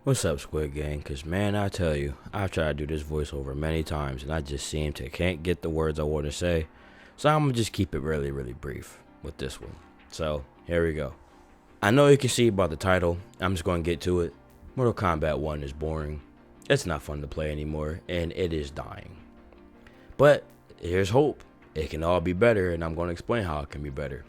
What's up, Squid Gang? Cause man, I tell you, I've tried to do this voiceover many times, and I just seem to can't get the words I want to say. So I'm gonna just keep it really, really brief with this one. So here we go. I know you can see by the title. I'm just gonna get to it. Mortal Kombat 1 is boring. It's not fun to play anymore, and it is dying. But here's hope. It can all be better, and I'm gonna explain how it can be better.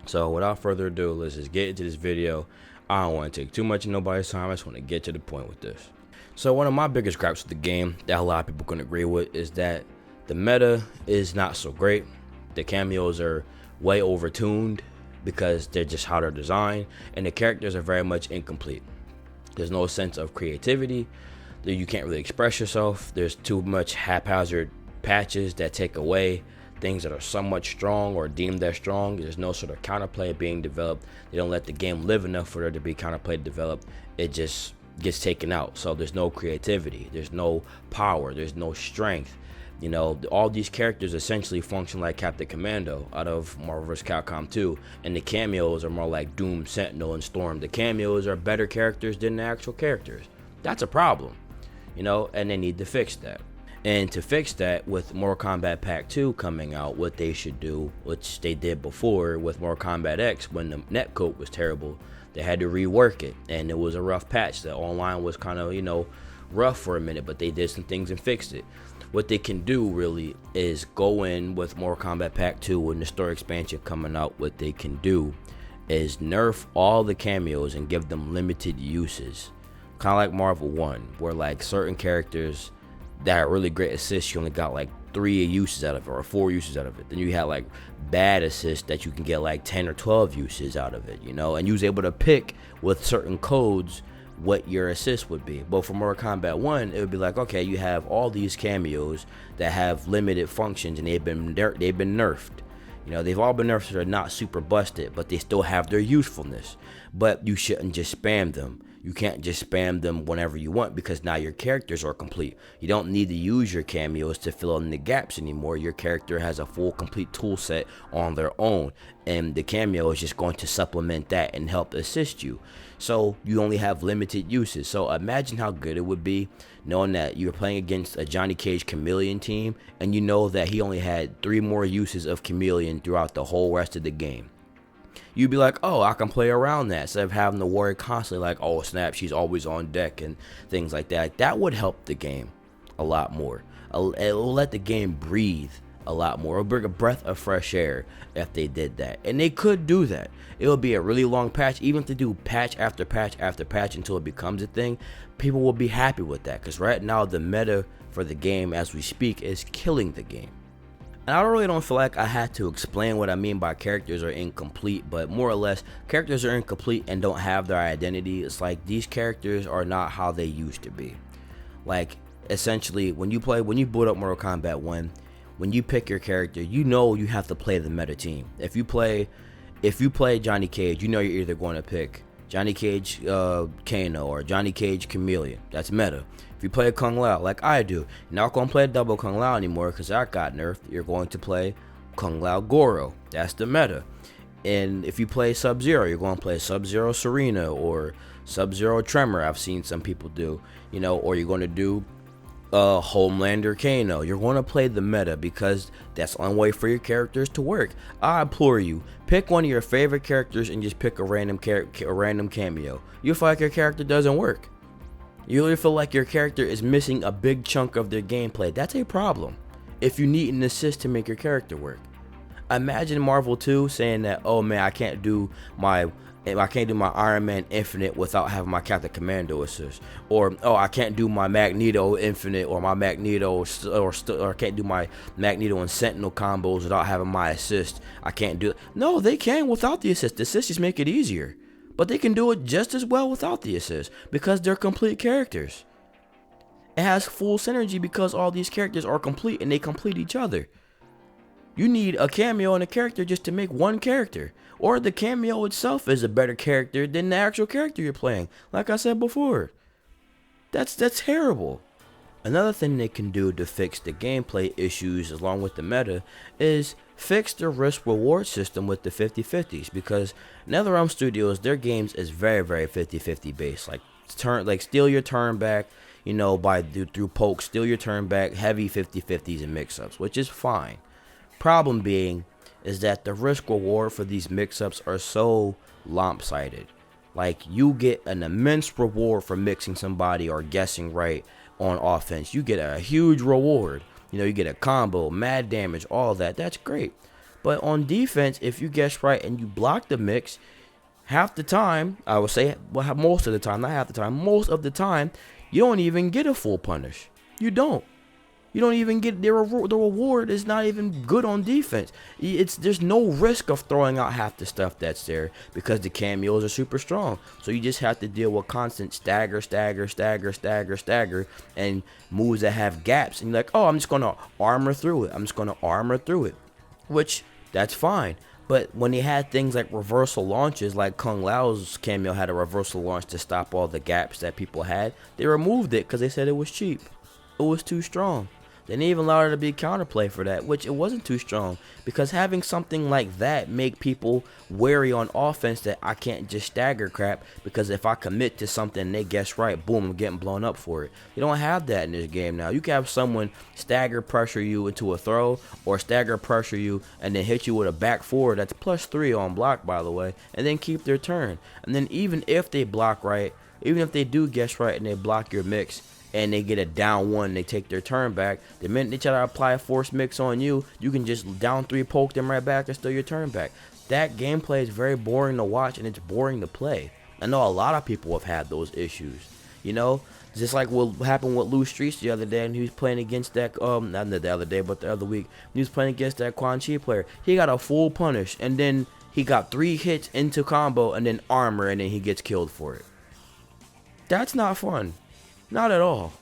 So without further ado, let's just get into this video. I don't want to take too much of nobody's time. I just want to get to the point with this. So one of my biggest gripes with the game that a lot of people can agree with is that the meta is not so great. The cameos are way overtuned because they're just how they're designed, and the characters are very much incomplete. There's no sense of creativity. You can't really express yourself. There's too much haphazard patches that take away things that are somewhat strong or deemed as strong. There's no sort of counterplay being developed. They don't let the game live enough for there to be counterplay developed. It just gets taken out. So there's no creativity. There's no power. There's no strength. You know, all these characters essentially function like Captain Commando out of Marvel vs. Capcom 2, and the cameos are more like Doom, Sentinel, and Storm. The cameos are better characters than the actual characters. That's a problem, you know, and they need to fix that. And to fix that, with Mortal Kombat Pack 2 coming out, what they should do, which they did before with Mortal Kombat X, when the netcode was terrible, they had to rework it, and it was a rough patch. The online was kind of, you know, rough for a minute, but they did some things and fixed it. What they can do really is go in with Mortal Kombat Pack 2 and the story expansion coming out. What they can do is nerf all the cameos and give them limited uses, kind of like Marvel 1, where like certain characters that are really great assists, you only got like 3 uses out of it or 4 uses out of it. Then you had like bad assists that you can get like 10 or 12 uses out of it, you know, and you was able to pick with certain codes what your assist would be. But for Mortal Kombat 1, it would be like, okay, you have all these cameos that have limited functions, and they've been nerfed. You know, they've all been nerfed, so they're not super busted, but they still have their usefulness. But you shouldn't just spam them. You can't just spam them whenever you want, because now your characters are complete. You don't need to use your cameos to fill in the gaps anymore. Your character has a full complete tool set on their own, and the cameo is just going to supplement that and help assist you. So you only have limited uses. So imagine how good it would be knowing that you're playing against a Johnny Cage Chameleon team, and you know that he only had 3 more uses of Chameleon throughout the whole rest of the game. You'd be like, oh, I can play around that instead of having to worry constantly like, oh snap, she's always on deck and things like that. That would help the game a lot more. It'll let the game breathe a lot more. It'll bring a breath of fresh air if they did that. And they could do that. It'll be a really long patch. Even if they do patch after patch after patch until it becomes a thing, people will be happy with that. Because right now the meta for the game as we speak is killing the game. And I really don't feel like I had to explain what I mean by characters are incomplete, but more or less, characters are incomplete and don't have their identity. It's like these characters are not how they used to be. Like, essentially, when you boot up Mortal Kombat 1, when you pick your character, you know you have to play the meta team. If you play Johnny Cage, you know you're either going to pick Johnny Cage Kano or Johnny Cage Chameleon. That's meta. If you play Kung Lao like I do, you're not going to play double Kung Lao anymore because that got nerfed. You're going to play Kung Lao Goro. That's the meta. And if you play Sub-Zero, you're going to play Sub-Zero Serena or Sub-Zero Tremor. I've seen some people do, you know, or you're going to do Homelander Kano. You're going to play the meta because that's the only way for your characters to work. I implore you, pick one of your favorite characters and just pick a random cameo. You'll feel like your character doesn't work. You really feel like your character is missing a big chunk of their gameplay. That's a problem if you need an assist to make your character work. Imagine Marvel 2 saying that, oh man, I can't do my Iron Man Infinite without having my Captain Commando assist, or oh, I can't do my Magneto Infinite or my Magneto or I can't do my Magneto and Sentinel combos without having my assist. I can't do it. No, they can without the assist. The assist just make it easier, but they can do it just as well without the assist because they're complete characters. It has full synergy because all these characters are complete and they complete each other. You need a cameo and a character just to make one character, or the cameo itself is a better character than the actual character you're playing. Like I said before, that's terrible. Another thing they can do to fix the gameplay issues along with the meta is fix the risk reward system with the 50-50s, because NetherRealm Studios, their games is very 50-50 based. Like steal your turn back, by through poke, steal your turn back, heavy 50-50s and mix-ups, which is fine. Problem being is that the risk reward for these mix-ups are so lopsided. Like, you get an immense reward for mixing somebody or guessing right on offense. You get a huge reward. You get a combo, mad damage, all that. That's great. But on defense, if you guess right and you block the mix, half the time, I would say, well, most of the time, not half the time, most of the time, you don't even get a full punish. You don't. You don't even get the reward is not even good on defense. There's no risk of throwing out half the stuff that's there because the cameos are super strong. So you just have to deal with constant stagger, and moves that have gaps. And you're like, oh, I'm just gonna armor through it. Which that's fine. But when he had things like reversal launches, like Kung Lao's cameo had a reversal launch to stop all the gaps that people had, they removed it because they said it was cheap. It was too strong. They didn't even allow there to be counterplay for that, which it wasn't too strong, because having something like that make people wary on offense that I can't just stagger crap, because if I commit to something and they guess right, boom, I'm getting blown up for it. You don't have that in this game now. You can have someone stagger pressure you into a throw, or stagger pressure you and then hit you with a back forward that's +3 on block, by the way, and then keep their turn. And then even if they block right, even if they do guess right and they block your mix, and they get a down 1, they take their turn back. The minute they try to apply a force mix on you, you can just down 3 poke them right back and steal your turn back. That gameplay is very boring to watch, and it's boring to play. I know a lot of people have had those issues. Just like what happened with Lou Streets the other day, and he was playing against that, not the other day, but the other week. He was playing against that Quan Chi player. He got a full punish, and then he got 3 hits into combo, and then armor, and then he gets killed for it. That's not fun. Not at all.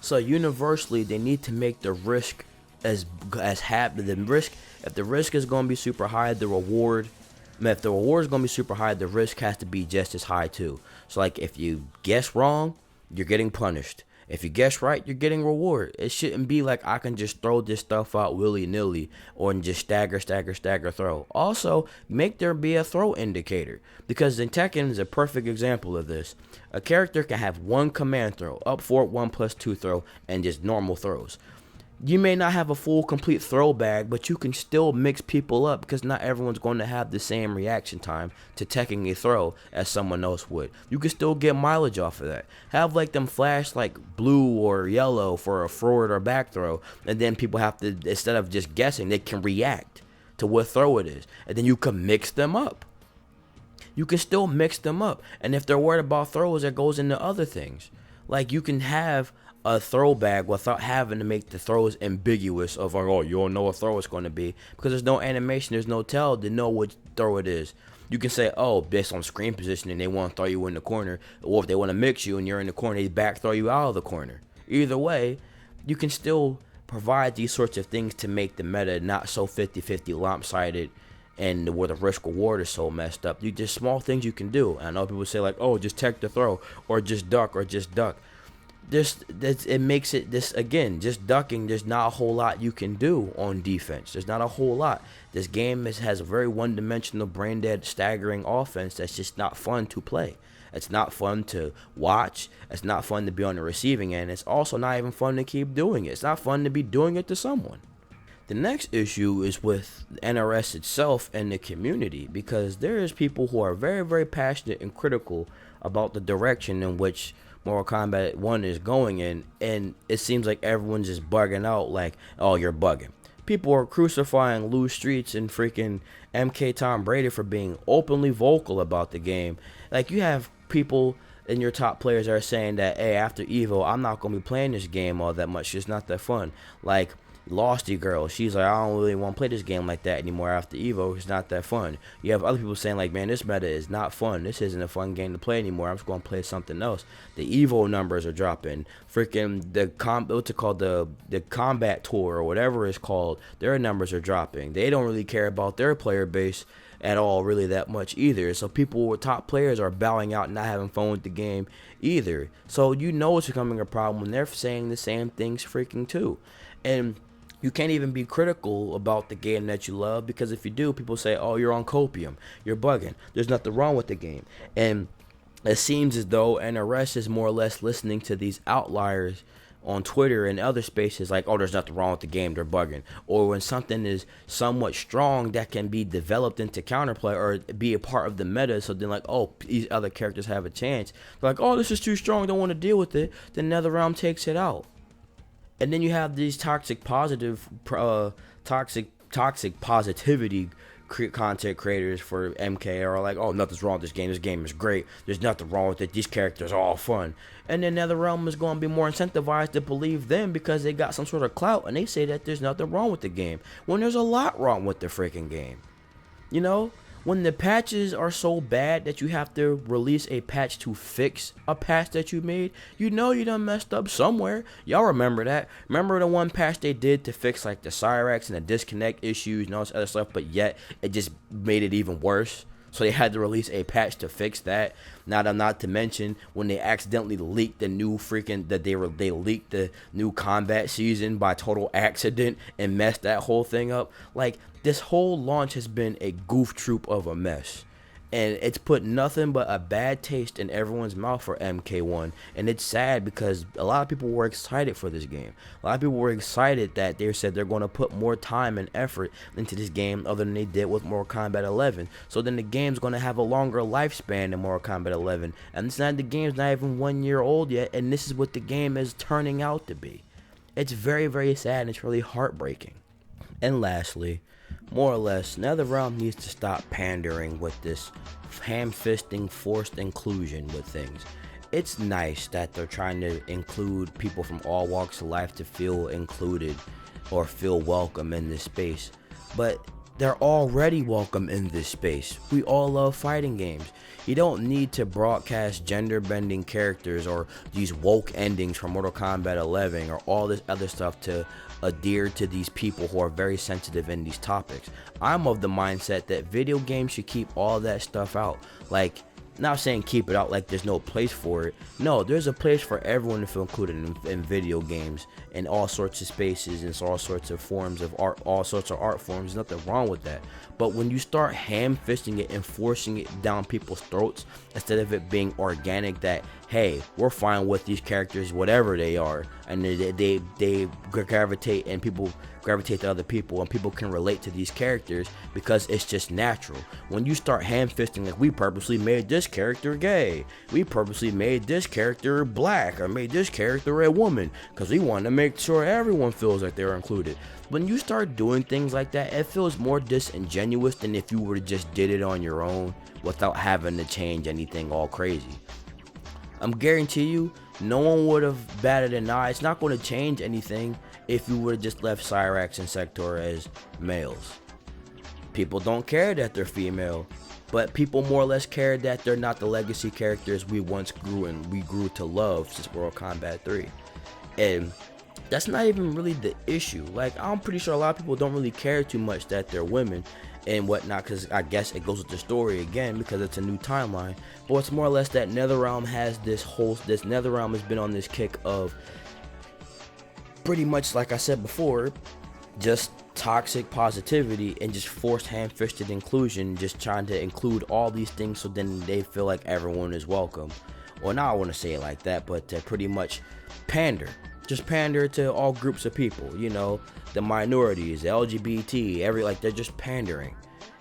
So universally, they need to make the risk as the risk. If the risk is going to be super high, if the reward is going to be super high, the risk has to be just as high too. So like, if you guess wrong, you're getting punished. If you guess right, you're getting reward. It shouldn't be like I can just throw this stuff out willy-nilly or just stagger, throw. Also, make there be a throw indicator, because in Tekken is a perfect example of this. A character can have one command throw, up forward 1+2 throw, and just normal throws. You may not have a full complete throw bag, but you can still mix people up, because not everyone's going to have the same reaction time to teching a throw as someone else would. You can still get mileage off of that. Have like them flash like blue or yellow for a forward or back throw, and then people have to, instead of just guessing, they can react to what throw it is, and then you can mix them up. You can still mix them up, and if they're worried about throws, that goes into other things. Like, you can have a throw bag without having to make the throws ambiguous of, oh, you don't know what throw it's going to be, because there's no animation, there's no tell to know which throw it is. You can say, oh, based on screen positioning, they want to throw you in the corner, or if they want to mix you and you're in the corner, they back throw you out of the corner. Either way, you can still provide these sorts of things to make the meta not so 50-50 lopsided, and where the risk reward is so messed up. You just small things you can do. I know people say like, oh, just tech the throw, or just duck. It makes it this again. Just ducking. There's not a whole lot you can do on defense. There's not a whole lot. This game has a very one-dimensional, brain-dead, staggering offense that's just not fun to play. It's not fun to watch. It's not fun to be on the receiving end. It's also not even fun to keep doing it. It's not fun to be doing it to someone. The next issue is with NRS itself and the community, because there is people who are very, very passionate and critical about the direction in which Mortal Kombat 1 is going in, and it seems like everyone's just bugging out like, oh, you're bugging. People are crucifying Lou Streets and freaking MK Tom Brady for being openly vocal about the game. Like, you have people in your top players that are saying that, hey, after EVO, I'm not going to be playing this game all that much. It's not that fun. Like, Losty Girl, she's like, I don't really want to play this game like that anymore after EVO. It's not that fun. You have other people saying like, man, this meta is not fun. This isn't a fun game to play anymore. I'm just going to play something else. The EVO numbers are dropping. Freaking the Combat Tour or whatever it's called, their numbers are dropping. They don't really care about their player base at all really that much either. So people with top players are bowing out and not having fun with the game either. So you know it's becoming a problem when they're saying the same things freaking too. And you can't even be critical about the game that you love, because if you do, people say, oh, you're on copium, you're bugging. There's nothing wrong with the game. And it seems as though NRS is more or less listening to these outliers on Twitter and other spaces, like, oh, there's nothing wrong with the game, they're bugging. Or when something is somewhat strong that can be developed into counterplay or be a part of the meta, so then, like, oh, these other characters have a chance. They're like, oh, this is too strong, don't want to deal with it. Then NetherRealm takes it out. And then you have these toxic positivity content creators for MK are like, oh, nothing's wrong with this game is great, there's nothing wrong with it, these characters are all fun. And then NetherRealm is going to be more incentivized to believe them because they got some sort of clout, and they say that there's nothing wrong with the game when there's a lot wrong with the freaking game. You know, when the patches are so bad that you have to release a patch to fix a patch that you made, you know you done messed up somewhere. Y'all remember that? Remember the one patch they did to fix like the Cyrax and the disconnect issues and all this other stuff, but yet it just made it even worse? So they had to release a patch to fix that. Not to mention when they accidentally leaked the new they leaked the new combat season by total accident and messed that whole thing up. Like, this whole launch has been a goof troop of a mess. And it's put nothing but a bad taste in everyone's mouth for MK1. And it's sad because a lot of people were excited for this game. A lot of people were excited that they said they're going to put more time and effort into this game other than they did with Mortal Kombat 11. So then the game's going to have a longer lifespan than Mortal Kombat 11. And the game's not even 1 year old yet. And this is what the game is turning out to be. It's very, very sad and it's really heartbreaking. And lastly, more or less, NetherRealm needs to stop pandering with this ham-fisting forced inclusion with things. It's nice that they're trying to include people from all walks of life to feel included or feel welcome in this space, but they're already welcome in this space. We all love fighting games. You don't need to broadcast gender-bending characters or these woke endings from Mortal Kombat 11 or all this other stuff to adhere to these people who are very sensitive in these topics. I'm of the mindset that video games should keep all that stuff out. Like, not saying keep it out like there's no place for it. No, there's a place for everyone to feel included in video games in all sorts of spaces and all sorts of forms of art, all sorts of art forms. There's nothing wrong with that. But when you start ham-fisting it and forcing it down people's throats instead of it being organic, that hey, we're fine with these characters whatever they are, and they gravitate and people gravitate to other people and people can relate to these characters because it's just natural. When you start ham-fisting like we purposely made this character gay, we purposely made this character black, or made this character a woman because we want to make sure everyone feels like they're included. When you start doing things like that, it feels more disingenuous than if you were to just did it on your own without having to change anything all crazy. I'm guarantee you, no one would have batted an eye. It's not going to change anything if you would have just left Cyrax and Sector as males. People don't care that they're female, but people more or less care that they're not the legacy characters we once grew to love since Mortal Kombat 3. And that's not even really the issue. Like, I'm pretty sure a lot of people don't really care too much that they're women and whatnot, because I guess it goes with the story again because it's a new timeline. But it's more or less that NetherRealm has this NetherRealm has been on this kick of pretty much, like I said before, just toxic positivity and just forced ham-fisted inclusion, just trying to include all these things so then they feel like everyone is welcome. Well, now I want to say it like that, but to pretty much pander. Just pander to all groups of people, you know, the minorities, the LGBT, they're just pandering,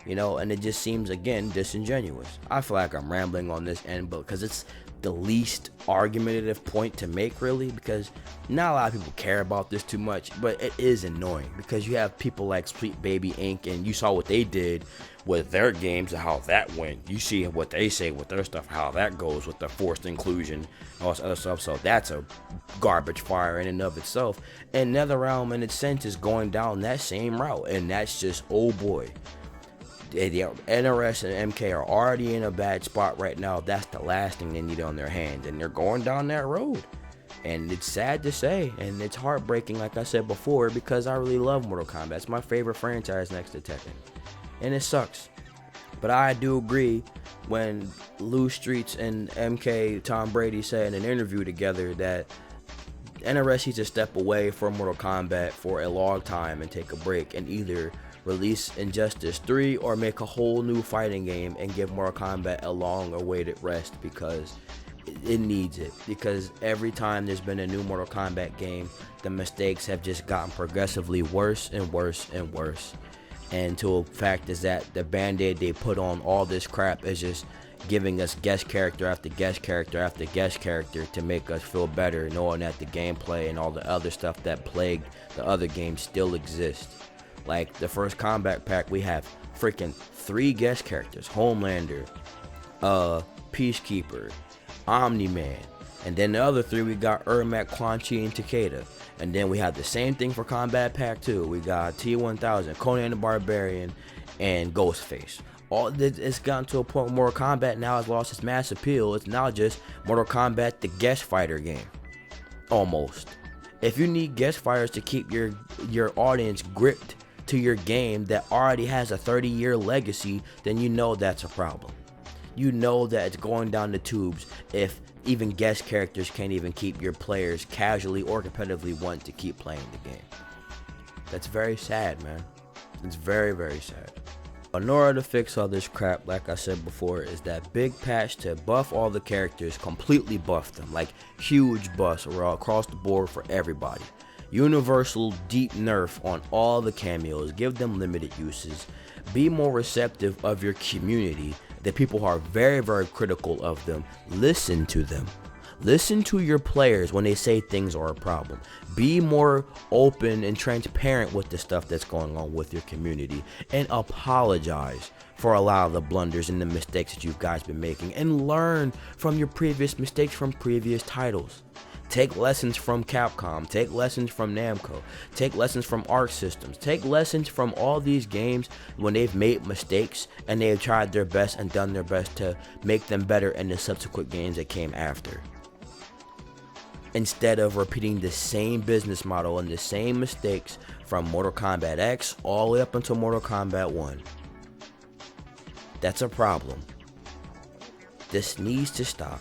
you know, and it just seems, again, disingenuous. I feel like I'm rambling on this end, but because it's the least argumentative point to make, really, because not a lot of people care about this too much, but it is annoying because you have people like Sweet Baby Inc., and you saw what they did with their games and how that went. You see what they say with their stuff, how that goes with the forced inclusion and all this other stuff. So that's a garbage fire in and of itself. And NetherRealm, in its sense, is going down that same route, and that's just, oh boy. The NRS and MK are already in a bad spot right now. That's the last thing they need on their hands, and they're going down that road. And it's sad to say, and it's heartbreaking, like I said before, because I really love Mortal Kombat. It's my favorite franchise next to Tekken, and it sucks. But I do agree when Lou Streets and MK Tom Brady said in an interview together that NRS needs to step away from Mortal Kombat for a long time and take a break and either release Injustice 3 or make a whole new fighting game and give Mortal Kombat a long awaited rest, because it needs it. Because every time there's been a new Mortal Kombat game, the mistakes have just gotten progressively worse and worse and worse. And to a fact is that the band-aid they put on all this crap is just giving us guest character after guest character after guest character to make us feel better, knowing that the gameplay and all the other stuff that plagued the other games still exist. Like the first Kombat pack, we have freaking 3 guest characters: Homelander, Peacekeeper, Omni-Man, and then the other 3 we got Ermac, Quan Chi, and Takeda. And then we have the same thing for Combat Pack 2. We got T-1000, Conan the Barbarian, and Ghostface. All this, it's gotten to a point where Mortal Kombat now has lost its mass appeal. It's now just Mortal Kombat, the guest fighter game, almost. If you need guest fighters to keep your audience gripped to your game that already has a 30-year legacy, then you know that's a problem. You know that it's going down the tubes if even guest characters can't even keep your players casually or competitively want to keep playing the game. That's very sad, man. It's very, very sad. In order to fix all this crap, like I said before, is that big patch to buff all the characters, completely buff them, like huge buffs across the board for everybody. Universal deep nerf on all the cameos, give them limited uses, be more receptive of your community. The people who are very, very critical of them, listen to them. Listen to your players when they say things are a problem. Be more open and transparent with the stuff that's going on with your community, and apologize for a lot of the blunders and the mistakes that you guys been making, and learn from your previous mistakes from previous titles. Take lessons from Capcom, take lessons from Namco, take lessons from Arc Systems, take lessons from all these games when they've made mistakes and they've tried their best and done their best to make them better in the subsequent games that came after. Instead of repeating the same business model and the same mistakes from Mortal Kombat X all the way up until Mortal Kombat 1. That's a problem. This needs to stop.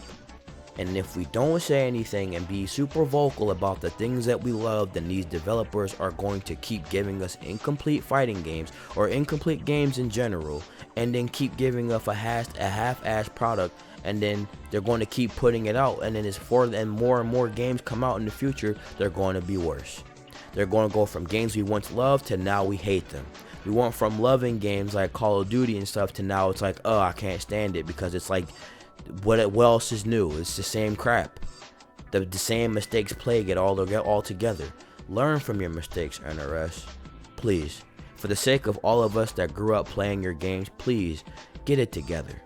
And if we don't say anything and be super vocal about the things that we love, then these developers are going to keep giving us incomplete fighting games or incomplete games in general, and then keep giving us a half-ass product, and then they're going to keep putting it out, and then as more and more games come out in the future, they're going to be worse. They're going to go from games we once loved to now we hate them. We went from loving games like Call of Duty and stuff to now it's like, oh, I can't stand it, because it's like, what else is new? It's the same crap. The same mistakes plague it all together. Learn from your mistakes, NRS. Please. For the sake of all of us that grew up playing your games, please get it together.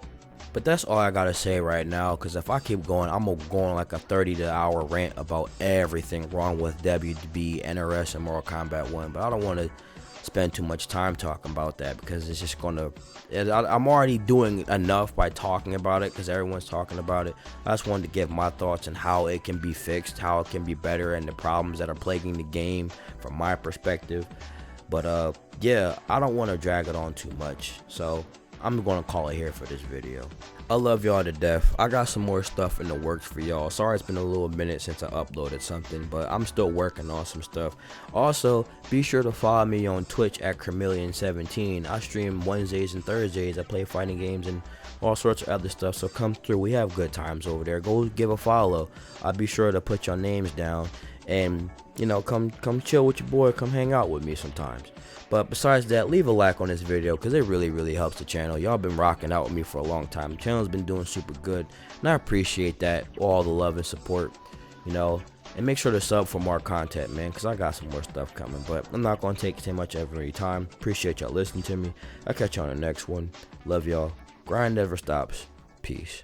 But that's all I gotta say right now, because if I keep going, I'm gonna go on like a 30-hour rant about everything wrong with WB, NRS, and Mortal Kombat 1. But I don't want to spend too much time talking about that, because it's just gonna, I'm already doing enough by talking about it because everyone's talking about it. I just wanted to give my thoughts on how it can be fixed, how it can be better, and the problems that are plaguing the game from my perspective. But yeah, I don't want to drag it on too much, so I'm gonna call it here for this video. I love y'all to death. I got some more stuff in the works for y'all. Sorry it's been a little minute since I uploaded something, but I'm still working on some stuff. Also, be sure to follow me on Twitch at KERMILLION17. I stream Wednesdays and Thursdays. I play fighting games and all sorts of other stuff, so come through. We have good times over there. Go give a follow. I'll be sure to put your names down, and you know, come chill with your boy. Come hang out with me sometimes. But besides that, leave a like on this video, because it really helps the channel. Y'all been rocking out with me for a long time. The channel's been doing super good, and I appreciate that, all the love and support, you know. And make sure to sub for more content, man, because I got some more stuff coming. But I'm not going to take too much of your time. Appreciate y'all listening to me. I'll catch you on the next one. Love y'all. Grind never stops. Peace.